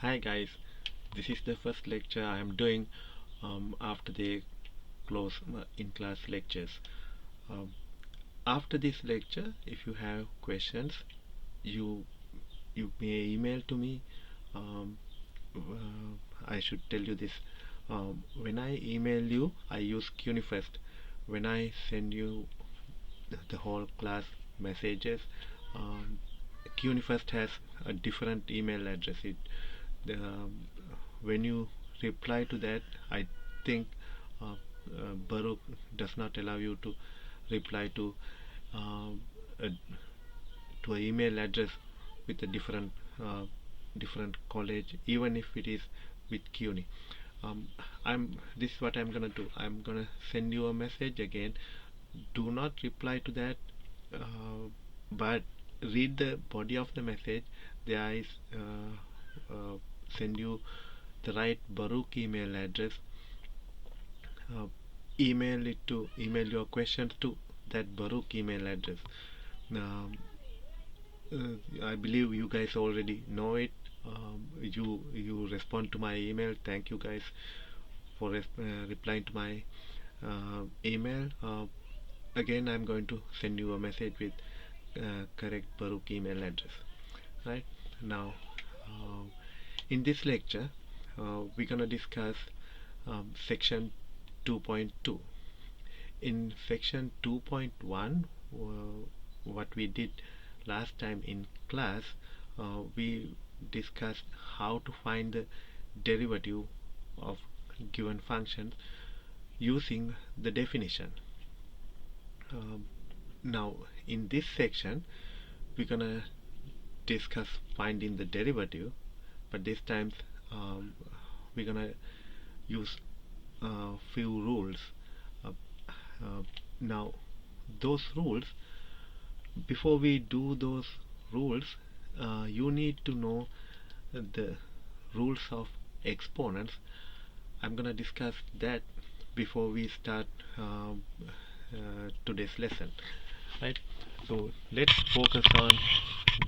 Hi guys, this is the first lecture I am doing after the close in-class lectures. Um, After this lecture, if you have questions, you may email to me. Um, I should tell you this. When I email you, I use CUNY first. When I send you the whole class messages, um, CUNY first has a different email address. When you reply to that, I think Baruch does not allow you to reply um, a, to an email address with a different college, even if it is with CUNY. This is what I'm gonna do. I'm gonna send you a message again. Do not reply to that, but read the body of the message. There is send you the right Baruch email address. uh, email your questions to that Baruch email address. um, I believe you guys already know it. You respond to my email. Thank you guys for replying to my email. Again, I'm going to send you a message with correct Baruch email address. Right now, in this lecture, we're gonna discuss section 2.2. In section 2.1, what we did last time in class, we discussed how to find the derivative of given functions using the definition. Now in this section, we're gonna discuss finding the derivative, but this time we're gonna use few rules. uh, Now those rules, before we do those rules, you need to know the rules of exponents. I'm gonna discuss that before we start today's lesson, right? So let's focus on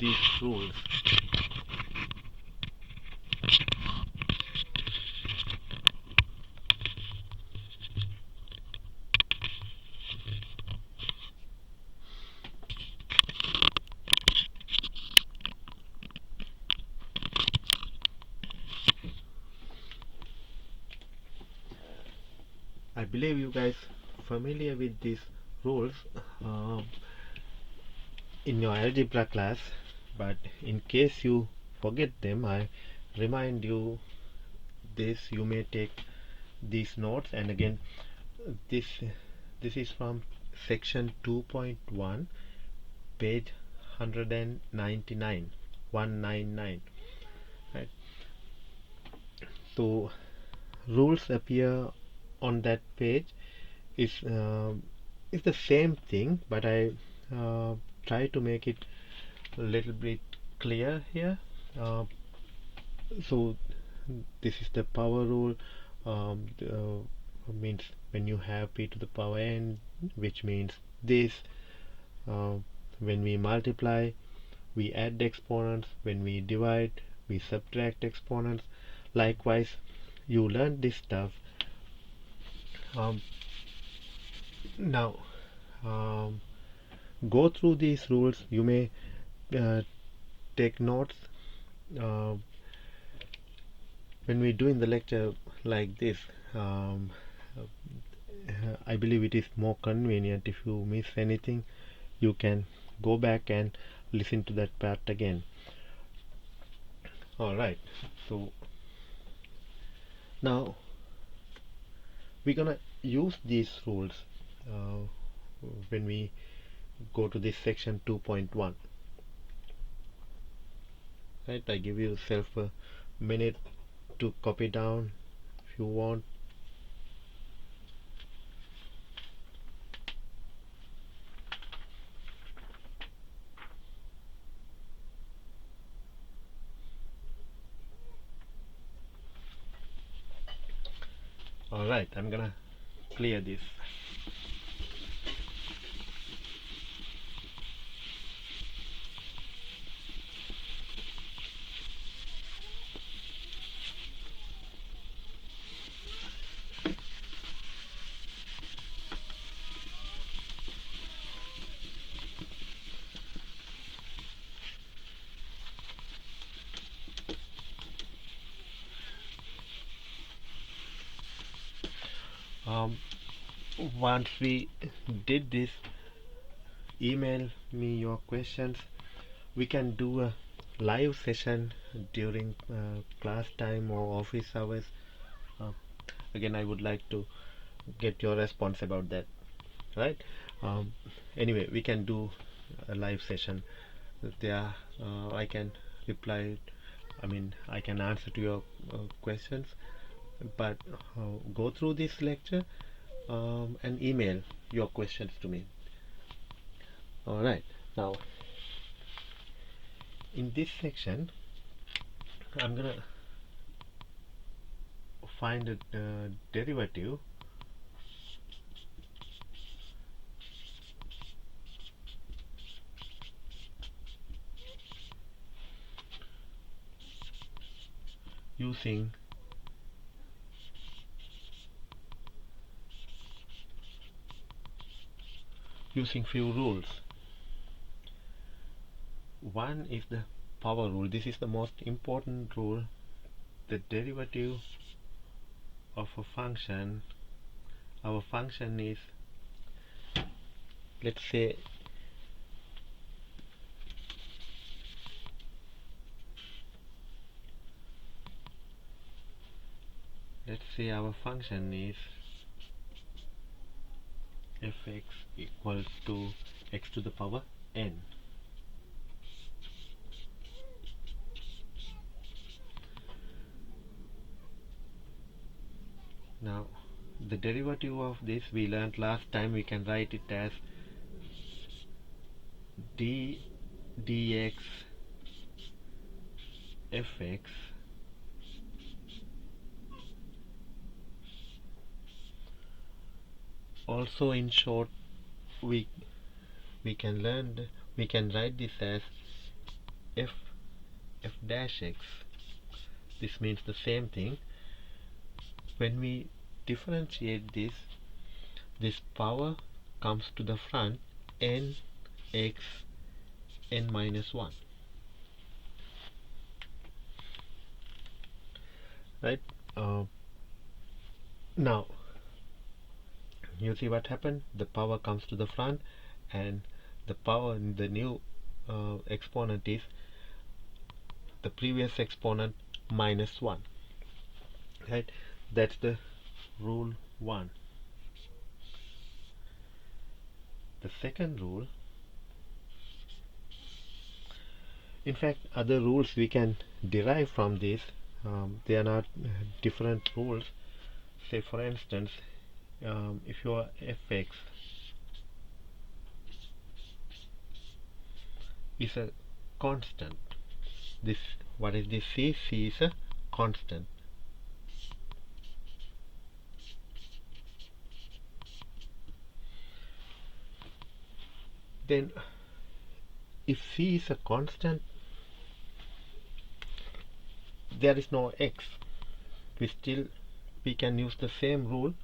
these rules. I believe you guys familiar with these rules in your algebra class, but in case you forget them, I remind you this. You may take these notes, and again, this this is from section 2.1, page 199, 199, right? So rules appear on that page. Is the same thing, but I try to make it a little bit clear here. So this is the power rule. Means when you have p to the power n, which means this. When we multiply, we add exponents. When we divide, we subtract exponents. Likewise, you learn this stuff. Now go through these rules. You may take notes when we do in the lecture like this. I believe it is more convenient. If you miss anything, you can go back and listen to that part again. Alright, so now we're gonna use these rules when we go to this section 2.1. right, I give yourself a minute to copy down if you want. Alright, I'm gonna clear this. Once we did this, email me your questions. We can do a live session during class time or office hours. uh, Again, I would like to get your response about that, right? Anyway, we can do a live session there. I can reply, I can answer to your questions, but go through this lecture and email your questions to me. Alright, now in this section I'm gonna find a derivative using few rules. One is the power rule. This is the most important rule. The derivative of a function, our function is, let's say, our function is fx equals to x to the power n. Now the derivative of this we learned last time. We can write it as dx fx also. In short, we can write this as f dash x. This means the same thing. When we differentiate this power comes to the front, n x n minus 1, right? Now you see what happened. The power comes to the front, and the power in the new exponent is the previous exponent minus 1, right? That's the rule 1. The second rule, in fact other rules we can derive from this. They are not different rules. Say for instance, if your fx is a constant, this, what is this? C is a constant. Then if C is a constant, there is no x. We can use the same rule,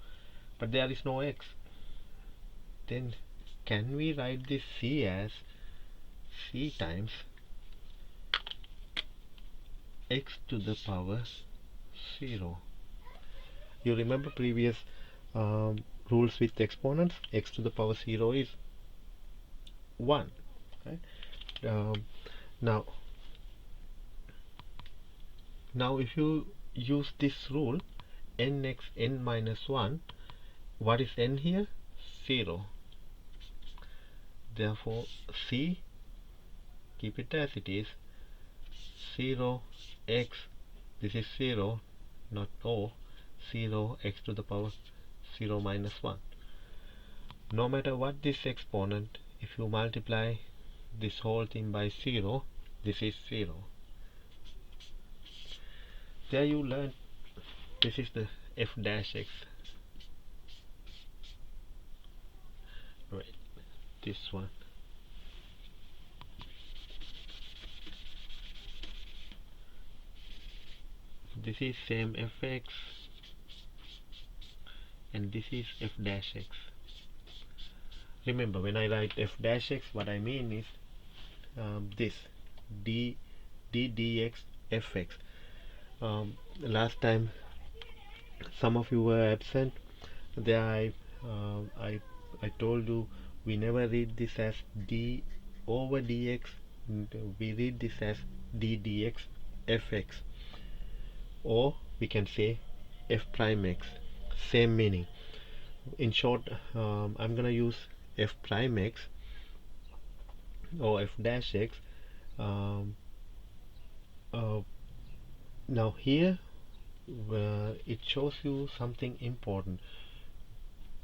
but there is no x. Then can we write this C as C times x to the power 0? You remember previous rules with exponents. X to the power 0 is 1, right? Now if you use this rule, nx n minus 1, what is n here? 0. Therefore C, keep it as it is, 0 x, this is 0, not O, 0 x to the power 0 minus 1. No matter what this exponent, if you multiply this whole thing by 0, this is 0. There you learn this is the f dash x. Right, this one. This is same fx, and this is f dash x. Remember, when I write f dash x, what I mean is this dx fx. Last time some of you were absent. There I told you we never read this as d over dx. We read this as d dx fx, or we can say f prime x. Same meaning. In short, I'm gonna use f prime x or f dash x. Um, uh, Now here it shows you something important.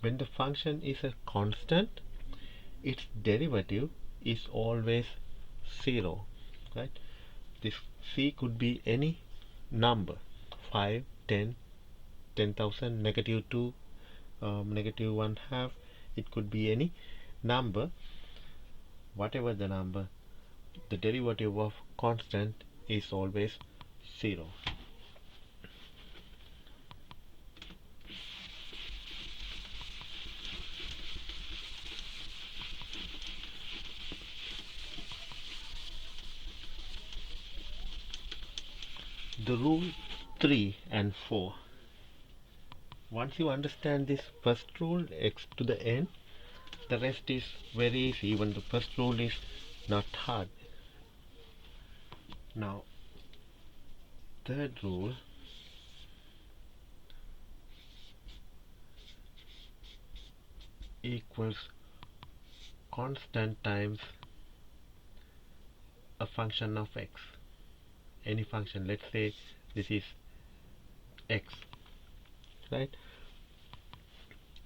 When the function is a constant, its derivative is always 0, right? This c could be any number, 5, 10, 10,000, -2, -1/2. It could be any number. Whatever the number, the derivative of constant is always 0. The rule 3 and 4. Once you understand this first rule, x to the n, the rest is very easy. Even the first rule is not hard. Now, third rule, equals constant times a function of x. Any function, let's say this is x, right?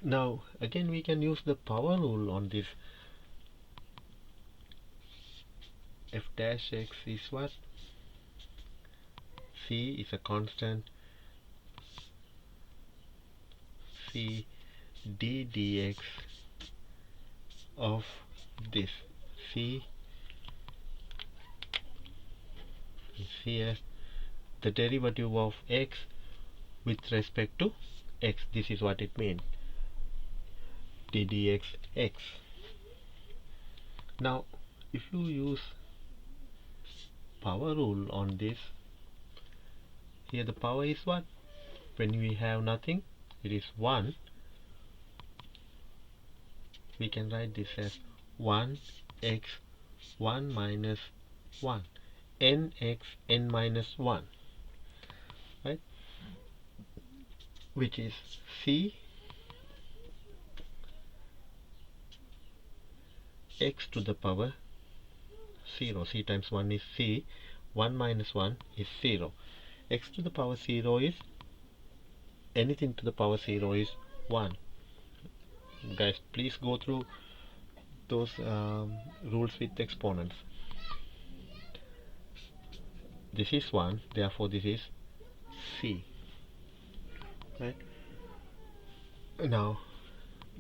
Now again we can use the power rule on this. F dash x is what? C is a constant, c d dx of this. C is here the derivative of x with respect to x. This is what it means, d dx x. Now if you use power rule on this, here the power is what? When we have nothing, it is 1. We can write this as 1x 1 minus 1, nx n minus 1, right? Which is c x to the power 0. C times 1 is c. 1 minus 1 is 0. X to the power 0 is anything to the power 0 is 1. Guys, please go through those rules with exponents. This is 1, therefore this is c, right? Now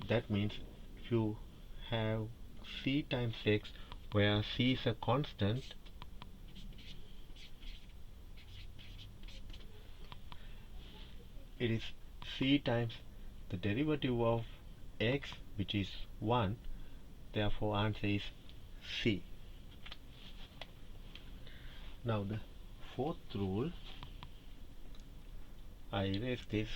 that means if you have c times x where c is a constant, it is c times the derivative of x, which is 1. Therefore answer is c. Now the fourth rule, I erase this.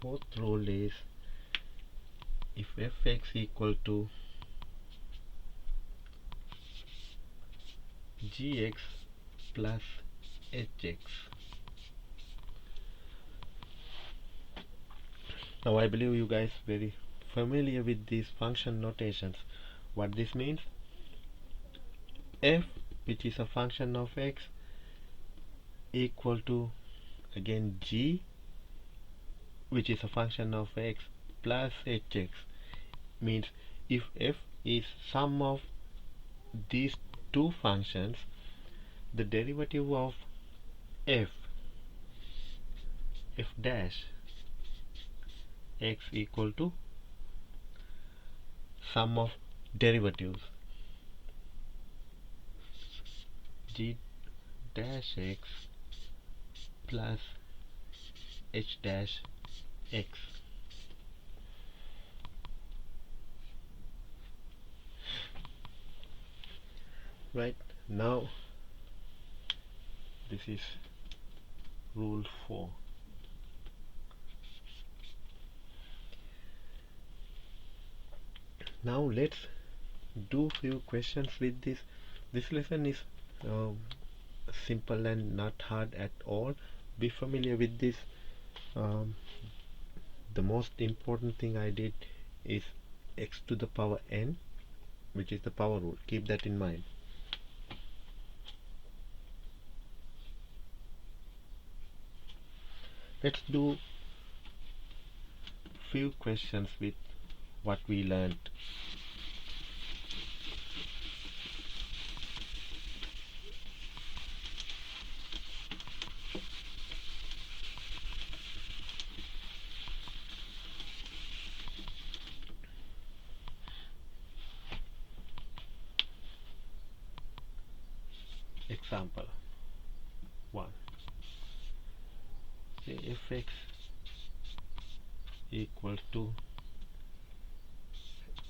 Fourth rule is if fx equal to gx plus hx. Now I believe you guys very familiar with these function notations. What this means, f, which is a function of x, equal to again g, which is a function of x, plus hx. Means if f is sum of these two functions, the derivative of f dash x equal to sum of derivatives g dash x plus h dash x. Right, now this is rule 4. Now let's do few questions with this. This lesson is simple and not hard at all. Be familiar with this. The most important thing I did is x to the power n, which is the power rule. Keep that in mind. Let's do few questions with what we learned. Example 1. Say fx equals to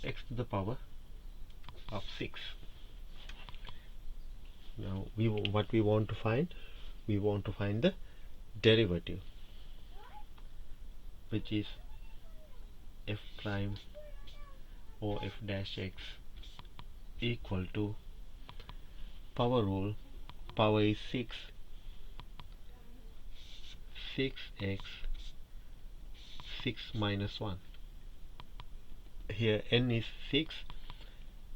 x to the power of 6. Now what we want to find? We want to find the derivative, which is f prime or f dash x equal to power rule. Power is 6. 6x 6 minus 1. Here n is 6,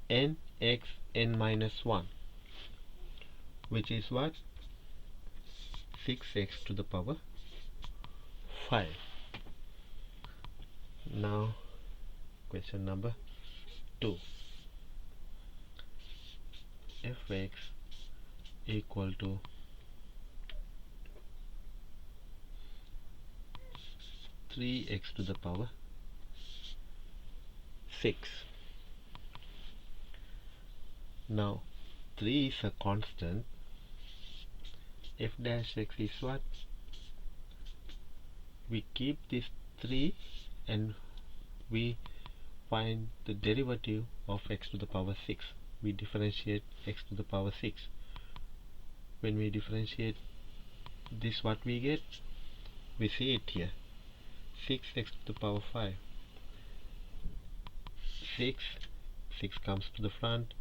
n x n minus 1, which is what? 6x to the power 5. Now question number 2. fx equal to 3x to the power 6. Now 3 is a constant. F dash x is what? We keep this 3 and we find the derivative of x to the power 6. We differentiate x to the power 6. When we differentiate this, what we get? We see it here. 6x to the power 5. 6 comes to the front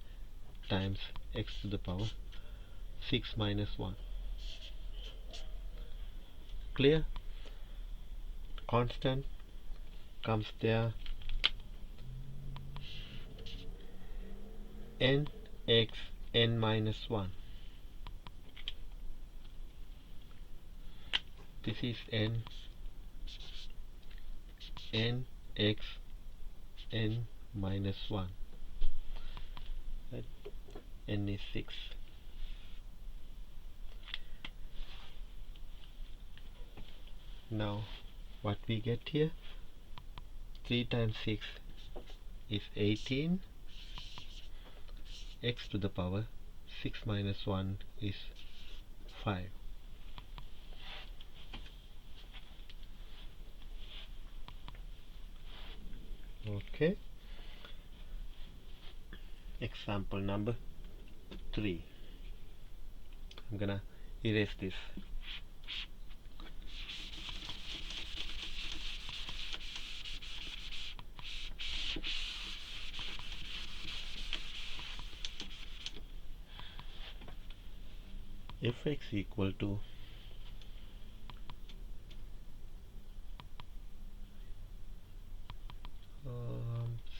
times x to the power 6 minus 1. Clear? Constant comes there. N x n minus 1. This is n x n minus 1. Right? N is 6. Now what we get here? 3 times 6 is 18. X to the power 6 minus 1 is 5. Okay. Example number 3. I'm gonna erase this. Fx equal to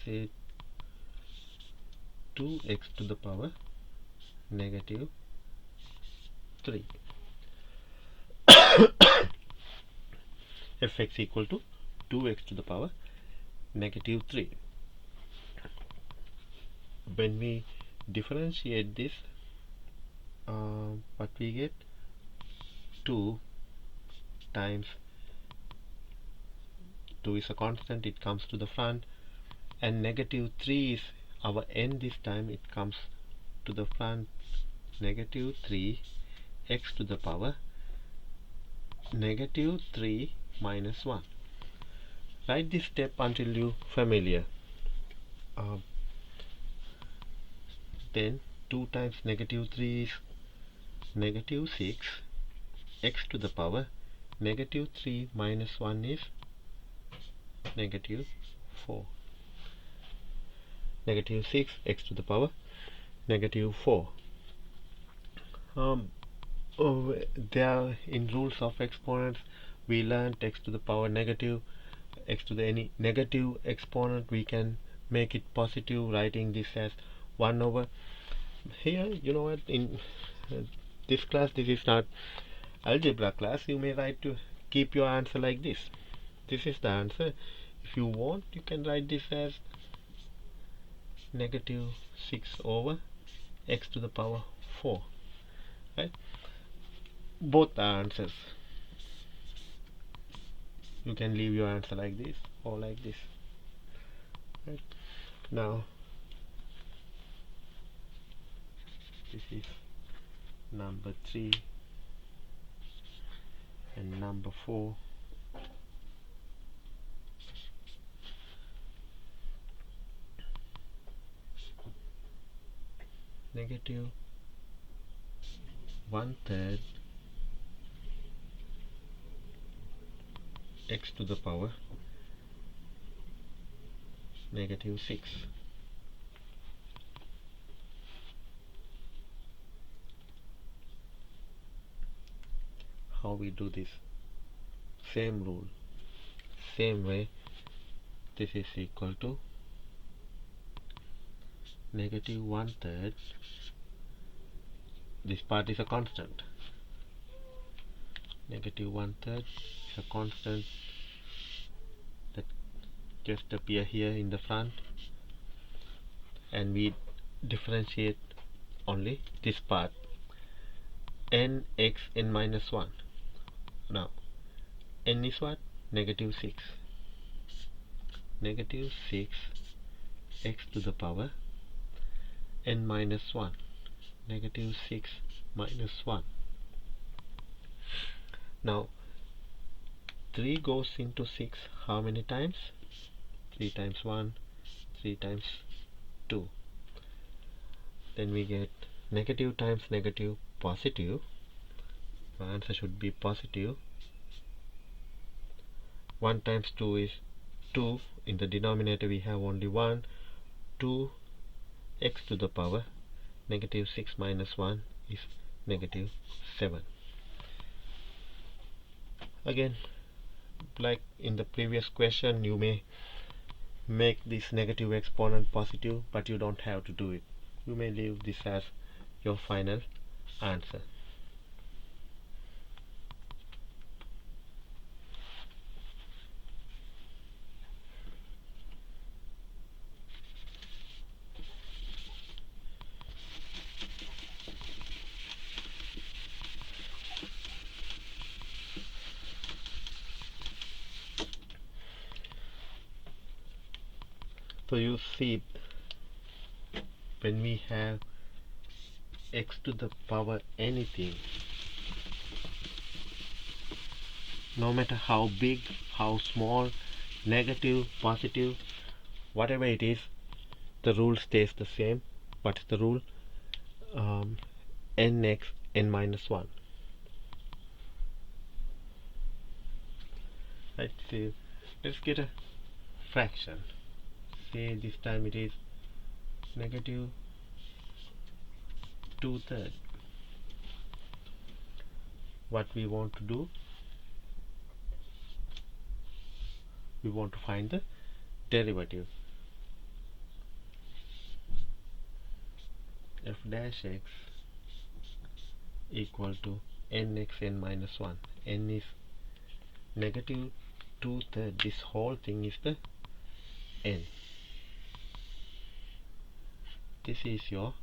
say 2x to the power negative 3. Fx equal to 2x to the power negative 3. When we differentiate this, what we get? 2 times 2 is a constant, it comes to the front, and negative 3 is our n this time, it comes to the front. Negative 3 x to the power negative 3 minus 1. Write this step until you familiar. Then 2 times negative 3 is negative 6. X to the power negative 3 minus 1 is negative 4. Negative 6 x to the power negative 4. There in rules of exponents we learned x to the power negative, x to the any negative exponent we can make it positive, writing this as 1 over. Here, you know what, in this class, this is not algebra class, you may write to keep your answer like this. This is the answer. If you want, you can write this as negative 6 over x to the power 4. Right? Both are answers. You can leave your answer like this or like this. Right? Now, this is number 3 and number 4. Negative 1/3 x to the power negative 6. How we do this? Same rule, same way. This is equal to negative 1/3. This part is a constant. Negative 1/3 is a constant that just appear here in the front, and we differentiate only this part, n x n minus 1. Now n is what? Negative 6. Negative 6 x to the power n minus 1. Negative 6 minus 1. Now 3 goes into 6 how many times? 3 times 1, 3 times 2. Then we get negative times negative positive. The answer should be positive. 1 times 2 is 2. In the denominator we have only 1. 2 x to the power negative 6 minus 1 is negative 7. Again, like in the previous question, you may make this negative exponent positive, but you don't have to do it. You may leave this as your final answer. So you see, when we have x to the power anything, no matter how big, how small, negative, positive, whatever it is, the rule stays the same. What is the rule? Nx n minus 1. Let's get a fraction. Say this time it is negative 2/3. What we want to do? We want to find the derivative. F dash x equal to nx n minus 1. N is negative 2/3. This whole thing is the n. This is your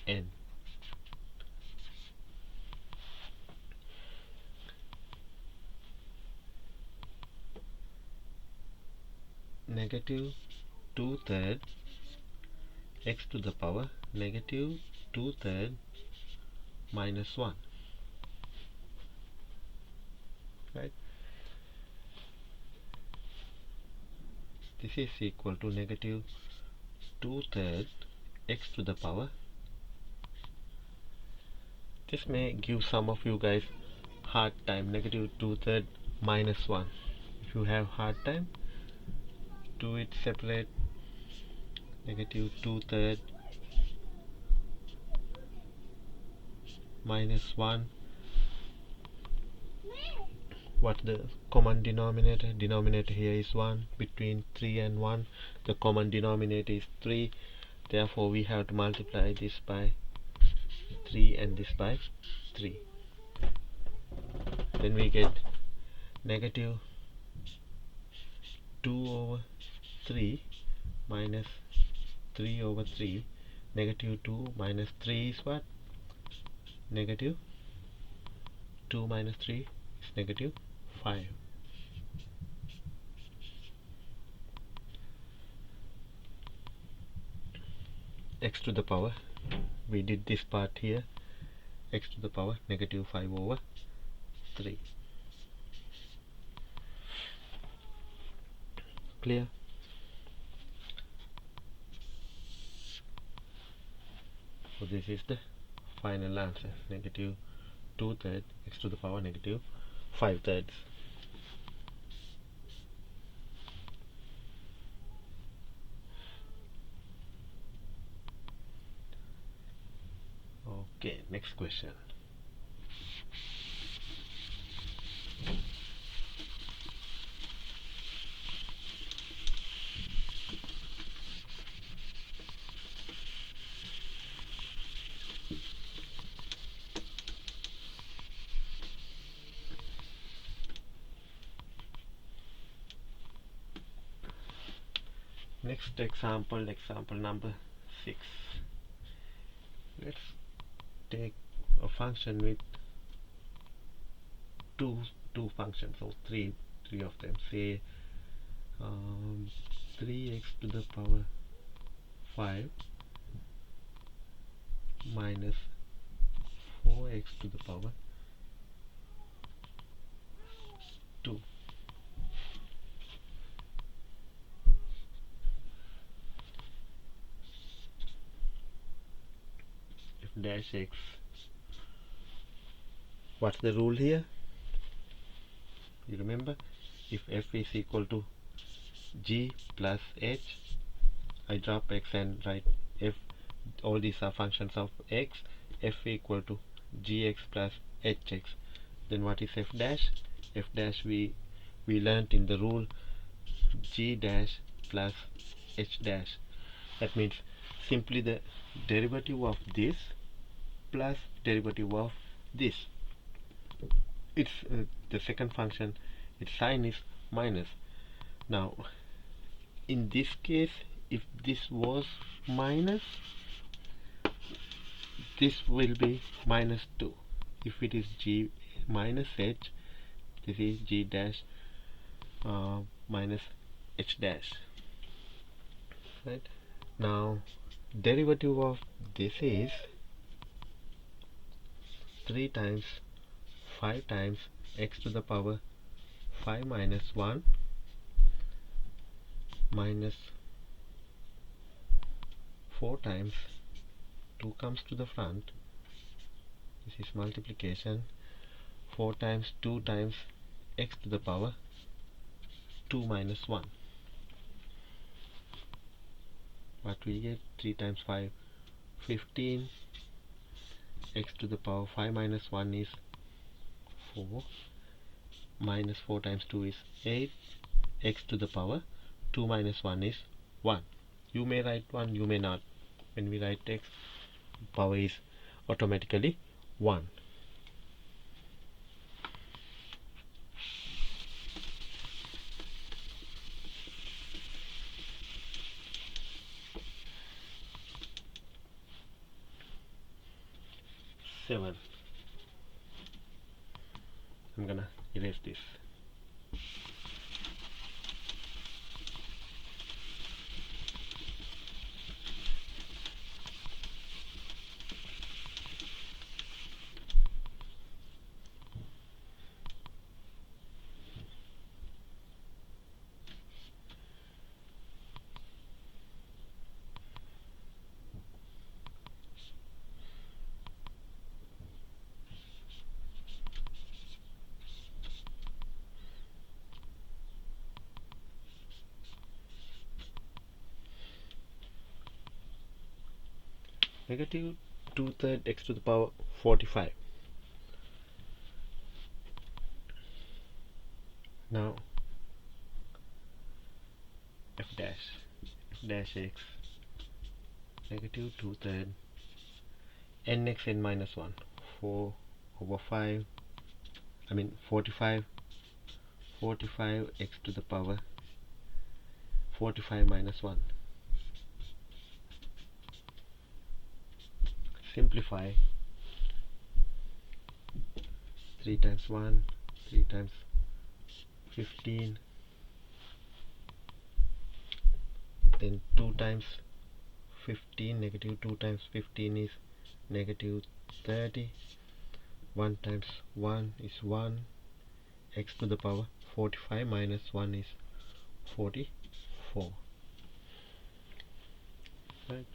n. Negative 2/3 x to the power negative 2/3 minus 1. right? This is equal to negative 2/3 x to the power. This may give some of you guys hard time. Negative 2/3 minus 1. If you have hard time, do it separate. Negative 2/3 minus 1. What's the common denominator? Denominator here is 1. Between 3 and 1, the common denominator is 3. Therefore, we have to multiply this by 3 and this by 3. Then we get negative 2/3 minus 3/3. Negative 2 minus 3 is what? Negative 2 minus 3 is negative 5. X to the power, we did this part here, x to the power negative 5/3. Clear? So this is the final answer, negative 2/3 x to the power negative 5/3. Okay, next question. Next example number 6. Let's take a function with two functions, or three of them. Say 3x to the power 5 minus 4x to the power 2. F dash x. What's the rule here? You remember, if f is equal to g plus h, I drop x and write f. All these are functions of x. F equal to gx plus hx. Then what is f dash? F dash we learnt in the rule g dash plus h dash. That means simply the derivative of this plus derivative of this. It's the second function, its sign is minus. Now in this case, if this was minus, this will be minus 2. If it is g minus h, this is g dash minus h dash, right? Now derivative of this is 3 times 5 times x to the power 5 minus 1 minus 4 times 2 comes to the front. This is multiplication. 4 times 2 times x to the power 2 minus 1. What we get? 3 times 5, 15. X to the power 5 minus 1 is 4. Minus 4 times 2 is 8. X to the power 2 minus 1 is 1. You may write 1, you may not. When we write x, power is automatically 1. I'm gonna erase this. negative 2/3 x to the power 45. Now f dash x negative 2/3 nx n minus 1 4 over 5 45 x to the power 45 minus 1. Simplify. 3 times 1, 3 times 15, then 2 times 15, negative 2 times 15 is negative 30, 1 times 1 is 1, x to the power 45 minus 1 is 44. Right.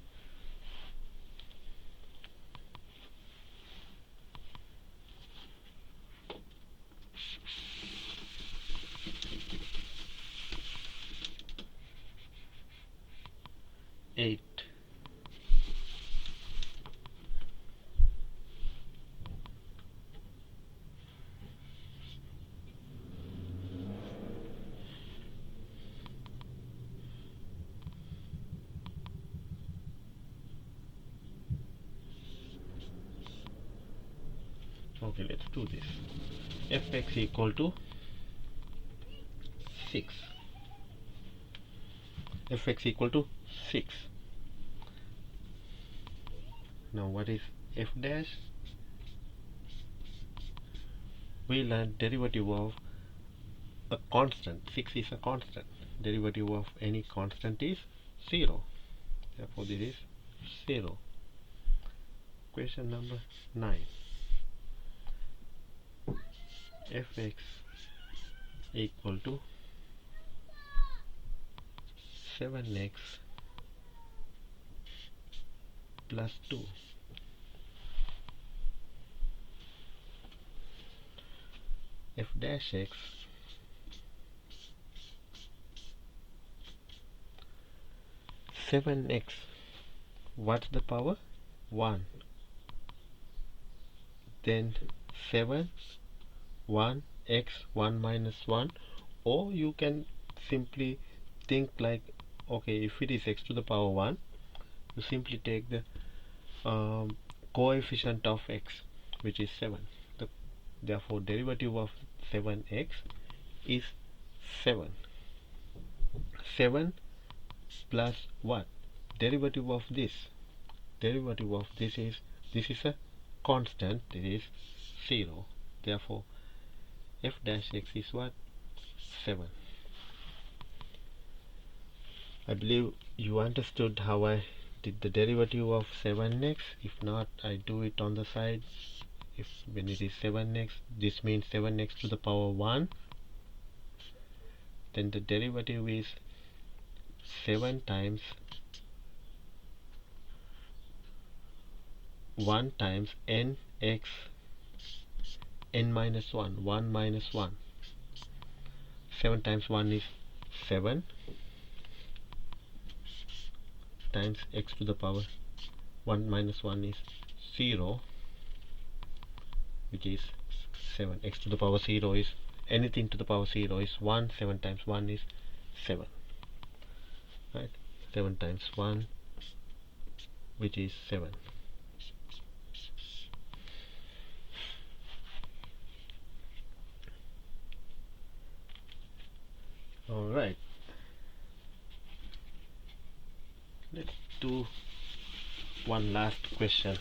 Eight. Okay, let's do this. Fx equal to 6. Fx equal to 6. Now what is f dash? We learned derivative of a constant. 6 is a constant. Derivative of any constant is 0. Therefore this is 0. Question number 9. Fx equal to 7x plus 2. F dash x (7x). What's the power? 1. Then 7, 1, x, 1 minus 1. Or you can simply think like, okay, if it is x to the power 1, you simply take the coefficient of x, which is 7. Therefore derivative of 7x is 7. 7 plus what? Derivative of this. Derivative of this is a constant. It is 0. Therefore f dash x is what? 7. I believe you understood how I did the derivative of 7x. If not, I do it on the side. If when it is 7x, this means 7x to the power 1. Then the derivative is 7 times 1 times nx n minus 1. 1 minus 1. 7 times 1 is 7 times x to the power 1 minus 1 is 0, which is 7. X to the power 0 is anything to the power 0 is 1. 7 times 1 is 7. Right? 7 times 1, which is 7. Alright. Let's do one last question.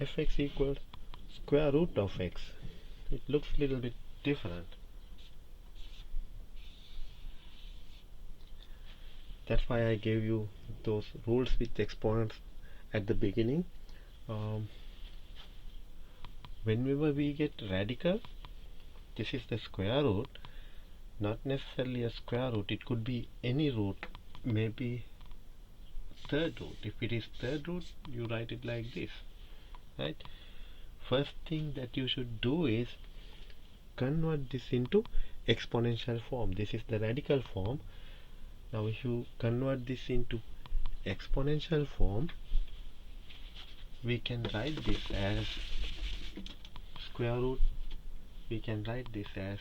Fx equals square root of x. It looks a little bit different. That's why I gave you those rules with exponents at the beginning. Whenever we get radical, this is the square root, not necessarily a square root, it could be any root, maybe third root. If it is third root, you write it like this, right? First thing that you should do is convert this into exponential form. This is the radical form. Now if you convert this into exponential form, we can write this as square root. We can write this as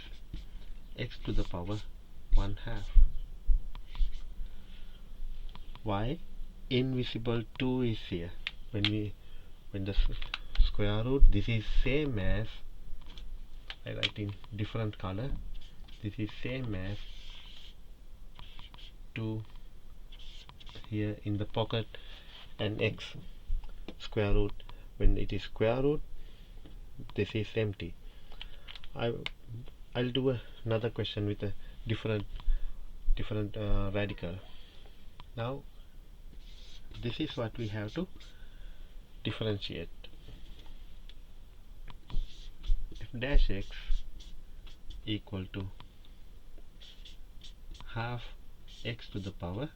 x to the power 1/2. Why? Invisible 2 is here. When the square root, this is same as, I write in different color, this is same as 2 here in the pocket, and x square root, when it is square root, this is empty. I'll do another question with a different radical. Now this is what we have to differentiate. F dash x equal to half x to the power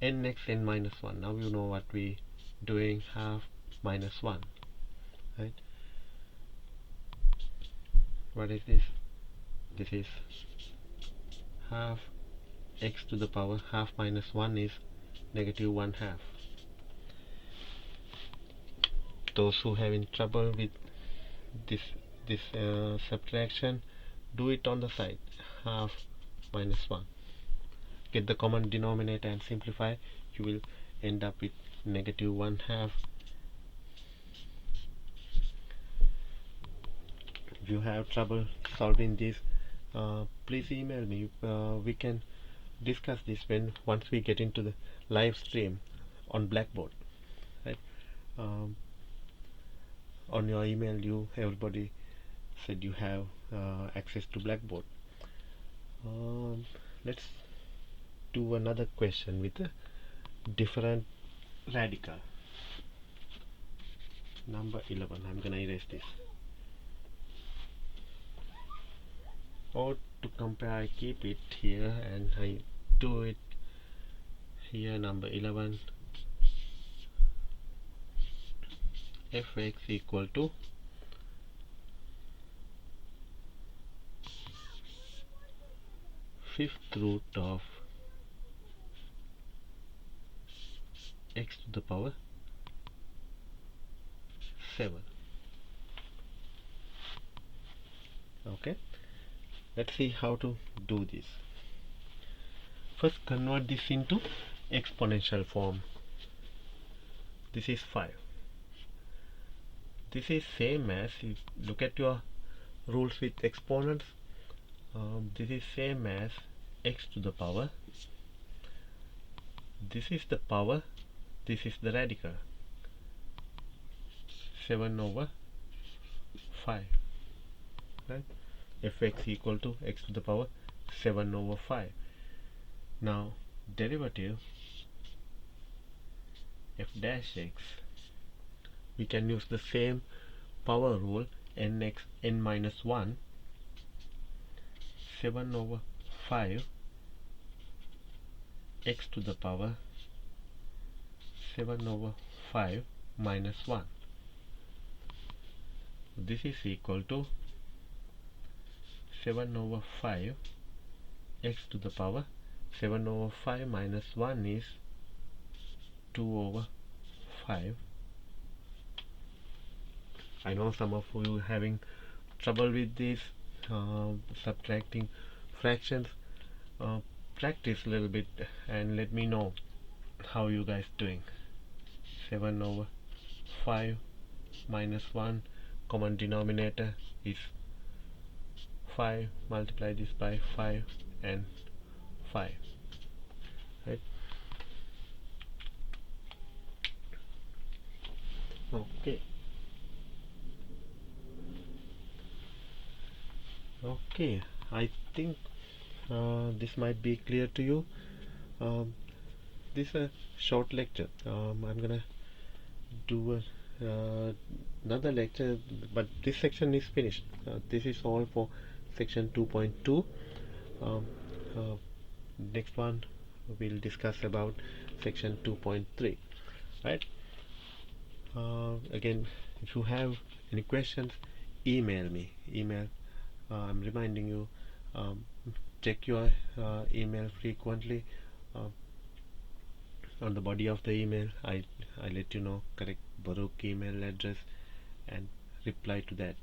nx n minus 1. Now you know what we doing, half minus 1, right? What is this? This is half x to the power, half minus 1 is negative 1/2. Those who having trouble with this subtraction, do it on the side, half minus 1. Get the common denominator and simplify. You will end up with negative 1/2. If you have trouble solving this, please email me. We can discuss this once we get into the live stream on Blackboard, right? On your email, everybody said you have access to Blackboard. Let's do another question with a different radical. Number 11. I'm gonna erase this. Or to compare, I keep it here and I do it here. Number 11. Fx equal to fifth root of x to the power 7. Okay, let's see how to do this. First, convert this into exponential form. This is 5. This is same as, if you look at your rules with exponents, this is same as x to the power. This is the power, this is the radical, 7/5, right? Fx equal to x to the power 7/5. Now derivative f dash x, we can use the same power rule, nx n minus 1, 7/5 x to the power 7/5 minus 1. This is equal to 7/5 x to the power 7/5 minus 1 is 2/5. I know some of you having trouble with this subtracting fractions. Practice a little bit and let me know how you guys doing. 7/5 minus 1, common denominator is 5. Multiply this by 5 and 5, right? Okay, I think this might be clear to you. this is a short lecture. I'm gonna do another lecture, but this section is finished. This is all for section 2.2. um, uh, Next one we'll discuss about section 2.3, right? Again, if you have any questions, email me. I'm reminding you, um, check your email frequently. uh, on the body of the email, I let you know correct Baruch email address and reply to that.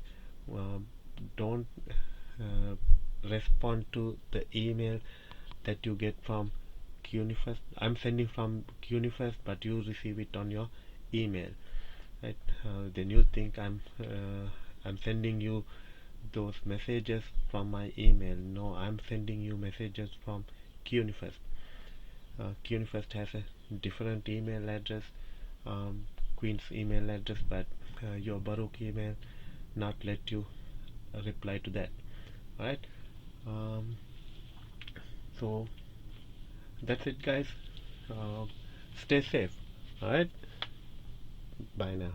Don't uh, respond to the email that you get from Qnifest. I'm sending from Qnifest, but you receive it on your email, right? Then you think I'm sending you those messages from my email. No, I'm sending you messages from Qnifest. Qnifest has a different email address, Queen's email address, but your Baruch email not let you reply to that. Alright, so that's it, guys. Stay safe. Alright, bye now.